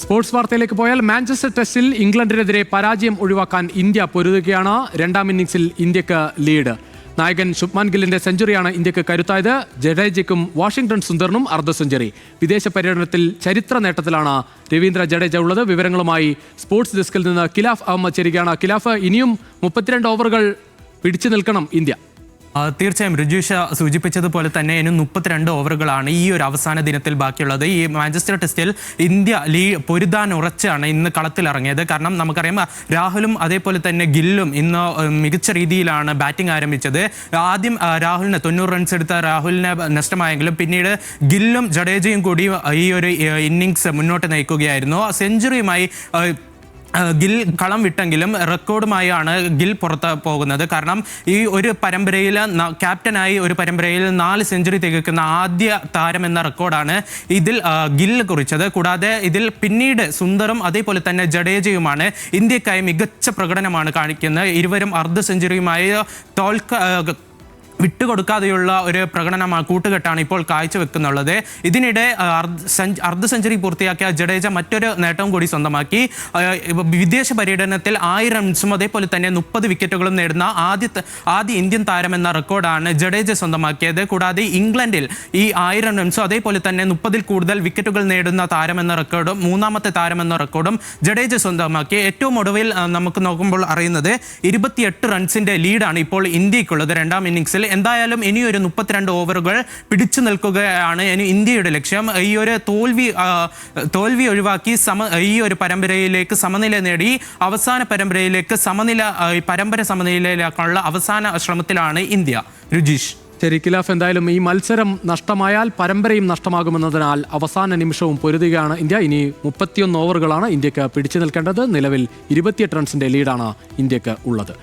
Sports വാർത്തയിലേക്ക് പോയാൽ Manchester ടെസ്റ്റിൽ ഇംഗ്ലണ്ടിനെതിരെ പരാജയം ഒഴിവാക്കാൻ ഇന്ത്യ പൊരുതുകയാണ്. രണ്ടാം ഇന്നിംഗ്സിൽ ഇന്ത്യക്ക് ലീഡ്. നായകൻ ശുഭ്മാൻ ഗില്ലിന്റെ സെഞ്ചുറിയാണ് ഇന്ത്യക്ക് കരുത്തായത്. ജഡേജയ്ക്കും വാഷിംഗ്ടൺ സുന്ദറിനും അർദ്ധ സെഞ്ചുറി. വിദേശ പര്യടനത്തിൽ ചരിത്ര നേട്ടത്തിലാണ് രവീന്ദ്ര ജഡേജ ഉള്ളത്. വിവരങ്ങളുമായി സ്പോർട്സ് ഡെസ്കിൽ നിന്ന് ഖിലാഫ് അഹമ്മദ് ചേരുകയാണ്. ഖിലാഫ്, ഇനിയും 32 ഓവറുകൾ പിടിച്ചു നിൽക്കണം ഇന്ത്യ. തീർച്ചയായും രുജീഷ സൂചിപ്പിച്ചതുപോലെ തന്നെ ഇനി 32 ഓവറുകളാണ് ഈ ഒരു അവസാന ദിനത്തിൽ ബാക്കിയുള്ളത്. ഈ മാഞ്ചസ്റ്റർ ടെസ്റ്റിൽ ഇന്ത്യ പൊരുതാൻ ഉറച്ചാണ് ഇന്ന് കളത്തിലിറങ്ങിയത്. കാരണം നമുക്കറിയാം, രാഹുലും അതേപോലെ തന്നെ ഗില്ലും ഇന്ന് മികച്ച രീതിയിലാണ് ബാറ്റിംഗ് ആരംഭിച്ചത്. ആദ്യം രാഹുലിന് 90 റൺസ് എടുത്ത രാഹുലിന് നഷ്ടമായെങ്കിലും പിന്നീട് ഗില്ലും ജഡേജയും കൂടി ഈ ഒരു ഇന്നിങ്സ് മുന്നോട്ട് നയിക്കുകയായിരുന്നു. സെഞ്ചുറിയുമായി ഗിൽ കളം വിട്ടെങ്കിലും റെക്കോർഡുമായാണ് ഗിൽ പുറത്ത് പോകുന്നത്. കാരണം ഈ ഒരു പരമ്പരയിൽ ക്യാപ്റ്റനായി ഒരു പരമ്പരയിൽ 4 സെഞ്ചുറി തികക്കുന്ന ആദ്യ താരം എന്ന റെക്കോർഡാണ് ഇതിൽ ഗിൽ കുറിച്ചത്. കൂടാതെ ഇതിൽ പിന്നീട് സുന്ദറും അതേപോലെ തന്നെ ജഡേജയുമാണ് ഇന്ത്യക്കായി മികച്ച പ്രകടനമാണ് കാണിക്കുന്നത്. ഇരുവരും അർദ്ധ സെഞ്ചുറിയുമായി വിട്ടുകൊടുക്കാതെയുള്ള ഒരു കൂട്ടുകെട്ടാണ് ഇപ്പോൾ കാഴ്ചവെക്കുന്നുള്ളത്. ഇതിനിടെ അർദ്ധ സെഞ്ചുറി പൂർത്തിയാക്കിയ ജഡേജ മറ്റൊരു നേട്ടവും കൂടി സ്വന്തമാക്കി. വിദേശ പര്യടനത്തിൽ 1000 റൺസും അതേപോലെ തന്നെ 30 വിക്കറ്റുകളും നേടുന്ന ആദ്യ ഇന്ത്യൻ താരം എന്ന റെക്കോർഡാണ് ജഡേജ സ്വന്തമാക്കിയത്. കൂടാതെ ഇംഗ്ലണ്ടിൽ ഈ 1000 റൺസും അതേപോലെ തന്നെ 30-ൽ കൂടുതൽ വിക്കറ്റുകൾ നേടുന്ന താരമെന്ന റെക്കോർഡും മൂന്നാമത്തെ താരമെന്ന റെക്കോർഡും ജഡേജ സ്വന്തമാക്കി. ഏറ്റവും ഒടുവിൽ നമുക്ക് നോക്കുമ്പോൾ അറിയുന്നത് 28 റൺസിന്റെ ലീഡാണ് ഇപ്പോൾ ഇന്ത്യക്കുള്ളത് രണ്ടാം ഇന്നിംഗ്സിൽ. എന്തായാലും ഇനിയൊരു 32 ഓവറുകൾ പിടിച്ചു നിൽക്കുകയാണ് ഇനി ഇന്ത്യയുടെ ലക്ഷ്യം. ഈ ഒരു തോൽവി ഒഴിവാക്കി ഈ ഒരു പരമ്പരയിലേക്ക് സമനില നേടി അവസാന പരമ്പരയിലേക്ക് പരമ്പര സമനിലയിലേക്കുള്ള അവസാന ശ്രമത്തിലാണ് ഇന്ത്യ. രുജീഷ്. ശരി ഖിലാഫ്, എന്തായാലും ഈ മത്സരം നഷ്ടമായാൽ പരമ്പരയും നഷ്ടമാകുമെന്നതിനാൽ അവസാന നിമിഷവും പൊരുതുകയാണ് ഇന്ത്യ. ഇനി 31 ഓവറുകളാണ് ഇന്ത്യക്ക് പിടിച്ചു നിൽക്കേണ്ടത്. നിലവിൽ 28 റൺസിന്റെ ലീഡാണ് ഇന്ത്യക്ക് ഉള്ളത്.